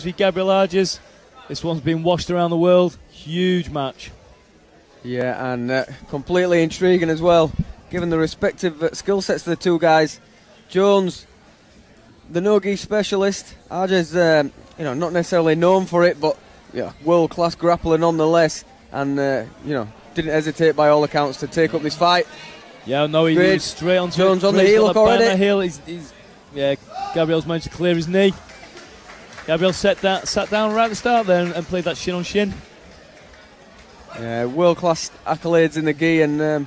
Gabriel Arges. This one's been watched around the world. Huge match. Yeah, and completely intriguing as well, given the respective skill sets of the two guys. Jones, the no-gi specialist. Arges, not necessarily known for it, but world-class grappler nonetheless. And didn't hesitate by all accounts to take up this fight. Yeah, no, he was straight on Jones on the heel hook already. Gabriel's managed to clear his knee. Gabriel sat down right at the start there and played that shin on shin. Yeah, world-class accolades in the gi, and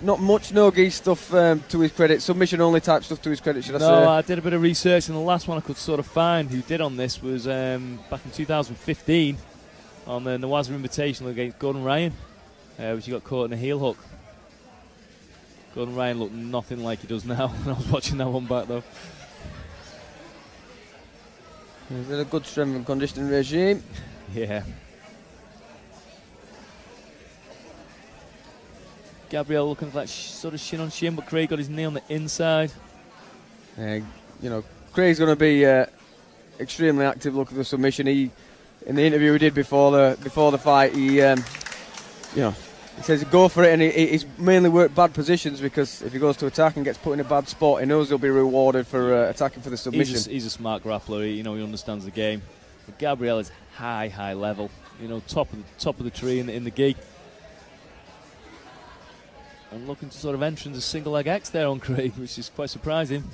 not much no-gi stuff to his credit. Submission-only type stuff to his credit, should I say? No, I did a bit of research, and the last one I could sort of find who did on this was back in 2015 on the Nawaza Invitational against Gordon Ryan, which he got caught in a heel hook. Gordon Ryan looked nothing like he does now when I was watching that one back, though. Is it a good strength and conditioning regime? Yeah. Gabriel looking for that sort of shin on shin, but Craig got his knee on the inside. Craig's going to be extremely active looking for submission. In the interview we did before the fight, he says go for it, and he's mainly worked bad positions, because if he goes to attack and gets put in a bad spot, he knows he'll be rewarded for attacking for the submission. He's a smart grappler. He understands the game. But Gabriel is high level. Top of the tree in the gi. And looking to sort of entrance a single leg X there on Craig, which is quite surprising.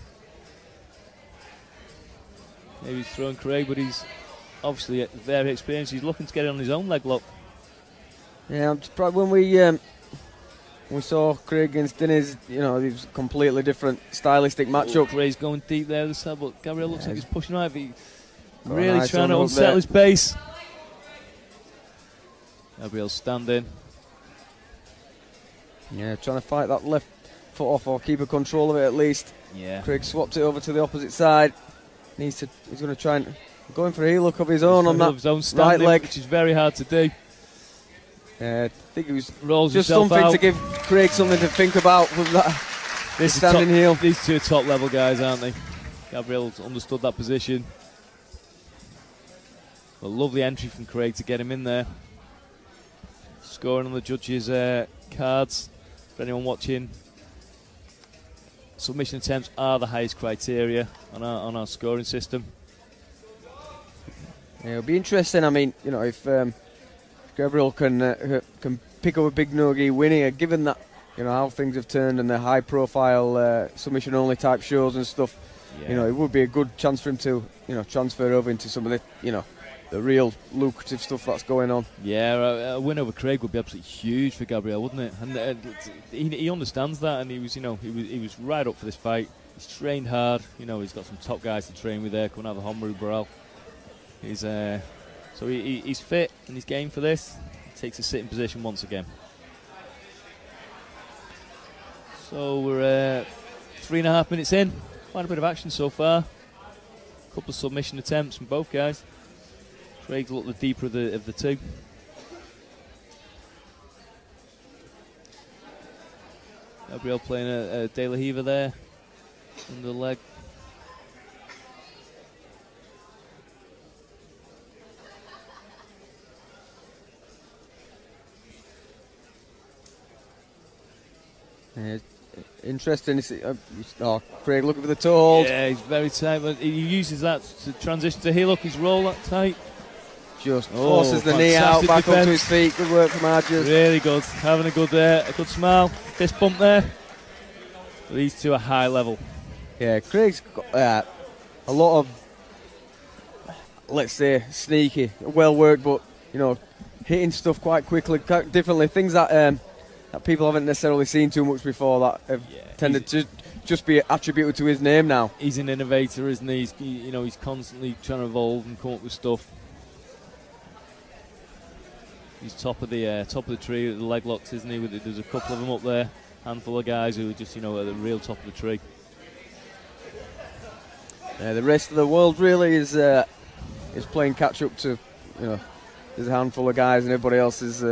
Maybe he's throwing Craig, but he's obviously very experienced. He's looking to get it on his own leg lock. Yeah, I'm surprised when we saw Craig against Diniz, it was a completely different stylistic matchup. Craig's going deep there, but Gabriel looks like he's pushing right, but really trying to unsettle his base. Gabriel's standing. Yeah, trying to fight that left foot off or keep a control of it at least. Yeah. Craig swapped it over to the opposite side. He's going to try and going for a heel hook of his own on that right leg, which is very hard to do. I think it was Rolls just something out to give Craig something to think about with that standing heel. These two are top level guys, aren't they? Gabriel's understood that position. A lovely entry from Craig to get him in there. Scoring on the judges' cards. For anyone watching, submission attempts are the highest criteria on our scoring system. Yeah, it'll be interesting. I mean, if Gabriel can pick up a big no-gi winning, given that how things have turned and the high-profile submission-only type shows and stuff, it would be a good chance for him to transfer over into some of the the real lucrative stuff that's going on. Yeah, a win over Craig would be absolutely huge for Gabriel, wouldn't it? And he understands that, and he was right up for this fight. He's trained hard. He's got some top guys to train with there. Coming out of Homeru Burrell. He's fit and he's game for this. He takes a sitting position once again. So we're 3.5 minutes in. Quite a bit of action so far. A couple of submission attempts from both guys. Craig's a little deeper of the two. Gabriel playing a De La Riva there under the leg. Interesting. Craig looking for the toe hold. Yeah, he's very tight, but he uses that to transition to heel hook. He's roll that tight. Just forces the knee out, back onto his feet. Good work from Arges. Really good. Having a good smile. Fist bump there. But these two are high level. Yeah, Craig's got a lot of, let's say, sneaky, well worked, but hitting stuff quite quickly, quite differently. Things that people haven't necessarily seen too much before that have tended to just be attributed to his name now. He's an innovator, isn't he? He's constantly trying to evolve and come up with stuff. He's top of the tree with the leg locks, isn't he? There's a couple of them up there, handful of guys who are just at the real top of the tree. The rest of the world really is playing catch up to there's a handful of guys and everybody else has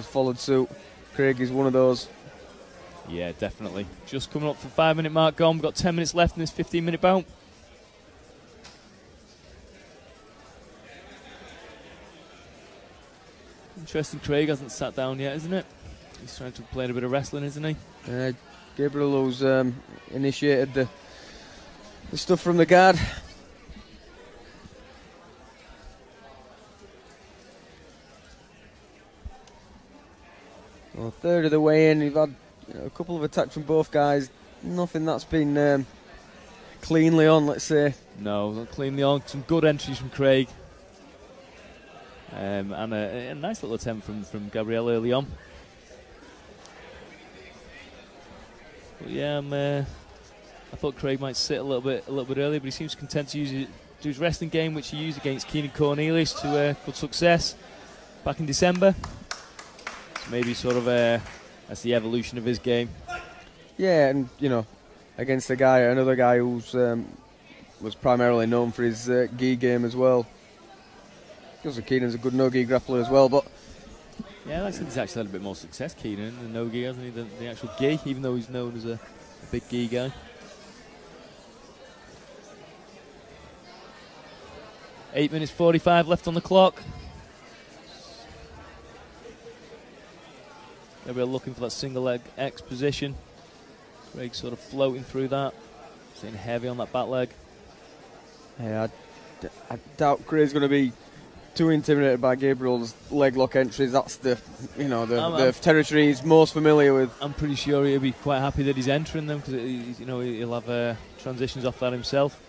followed suit. Craig is one of those. Yeah, definitely. Just coming up for 5 minute mark gone. We've got 10 minutes left in this 15-minute bout. Interesting, Craig hasn't sat down yet, isn't it? He's trying to play a bit of wrestling, isn't he? Gabriel, who's initiated the stuff from the guard. Well, a third of the way in, you've had a couple of attacks from both guys. Nothing that's been cleanly on, let's say. No, not cleanly on. Some good entries from Craig. And a nice little attempt from Gabriel early on. But yeah, I thought Craig might sit a little bit earlier, but he seems content to do his wrestling game, which he used against Keenan Cornelius to good success back in December. So maybe sort of that's the evolution of his game. Yeah, and against another guy who's was primarily known for his gi game as well. Because Keenan's a good no-gi grappler as well, but yeah, I think he's actually had a bit more success, Keenan, in the no-gi, hasn't he, than the actual gi, even though he's known as a big gi guy. 8 minutes 45 left on the clock. Gabriel looking for that single leg X position. Craig sort of floating through that, staying heavy on that back leg. Yeah, I doubt Craig's going to be too intimidated by Gabriel's leg lock entries. That's the territory he's most familiar with. I'm pretty sure he'll be quite happy that he's entering them, because he'll have transitions off that himself.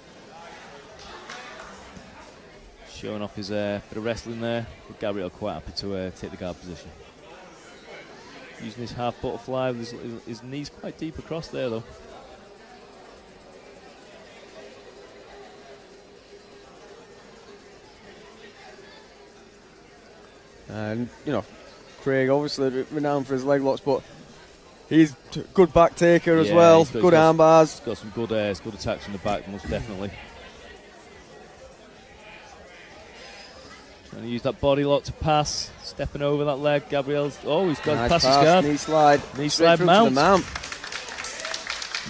Showing off his bit of wrestling there, but Gabriel quite happy to take the guard position. Using his half butterfly, with his knees quite deep across there though. And Craig obviously renowned for his leg locks, but he's good back taker as well. Good arm bars. He's got some good attacks from the back, most definitely. Trying to use that body lock to pass, stepping over that leg. Gabriel's he's got nice past his guard. Knee slide mount. mount.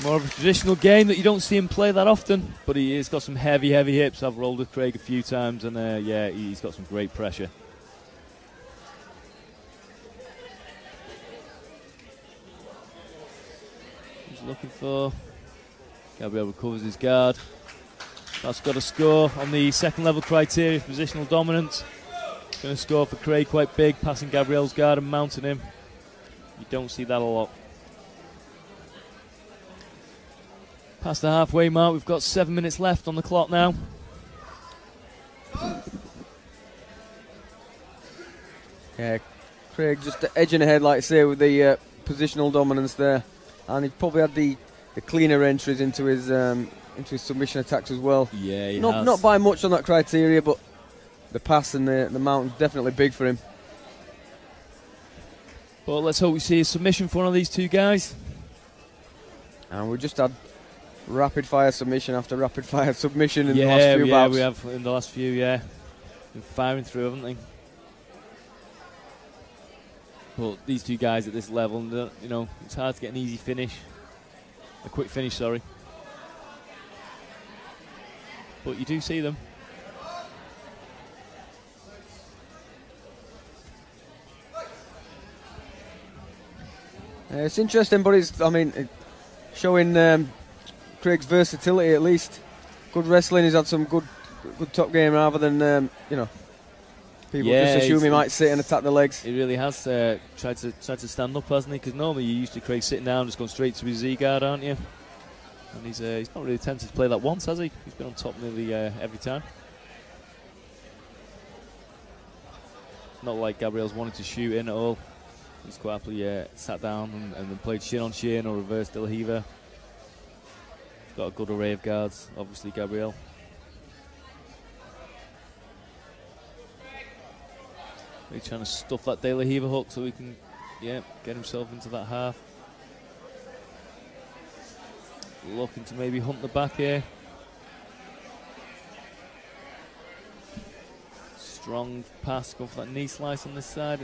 More of a traditional game that you don't see him play that often, but he's got some heavy hips. I've rolled with Craig a few times, and he's got some great pressure. Looking for Gabriel, recovers his guard. That's got a score on the second level criteria, positional dominance. Going to score for Craig quite big, passing Gabriel's guard and mounting him. You don't see that a lot. Past the halfway mark, we've got 7 minutes left on the clock now. Yeah, Craig just edging ahead, like I say, with the positional dominance there. And he's probably had the cleaner entries into his submission attacks as well. Yeah, he has. Not by much on that criteria, but the pass and the mount is definitely big for him. Well, let's hope we see a submission for one of these two guys. And we just had rapid fire submission after rapid fire submission in the last few bouts. Yeah, we have in the last few. Been firing through, haven't they? But these two guys at this level, it's hard to get an easy finish. A quick finish, sorry. But you do see them. It's interesting, but it's showing Craig's versatility at least. Good wrestling, he's had some good top game rather than, people just assume he might sit and attack the legs. He really has tried to stand up, hasn't he? Because normally you're used to Craig sitting down, just going straight to his Z-guard, aren't you? And he's not really attempted to play that once, has he? He's been on top nearly every time. It's not like Gabriel's wanted to shoot in at all. He's quite happily sat down and then played shin on shin or reverse De La Riva. Got a good array of guards, obviously, Gabriel. He's trying to stuff that De La Riva hook so he can get himself into that half. Looking to maybe hunt the back here. Strong pass, going for that knee slice on this side.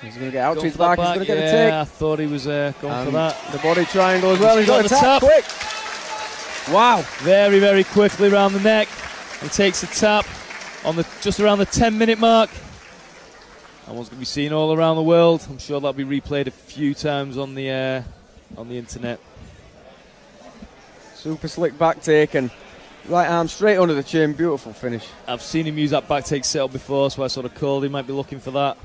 He's going to get out to his back, he's going to get a take. I thought he was going for that. The body triangle as well, he's got a tap, quick. Wow. Very, very quickly around the neck. He takes a tap on just around the 10-minute mark. That one's going to be seen all around the world. I'm sure that'll be replayed a few times on the internet. Super slick back take and right arm straight under the chin. Beautiful finish. I've seen him use that back take setup before, so I sort of called he might be looking for that.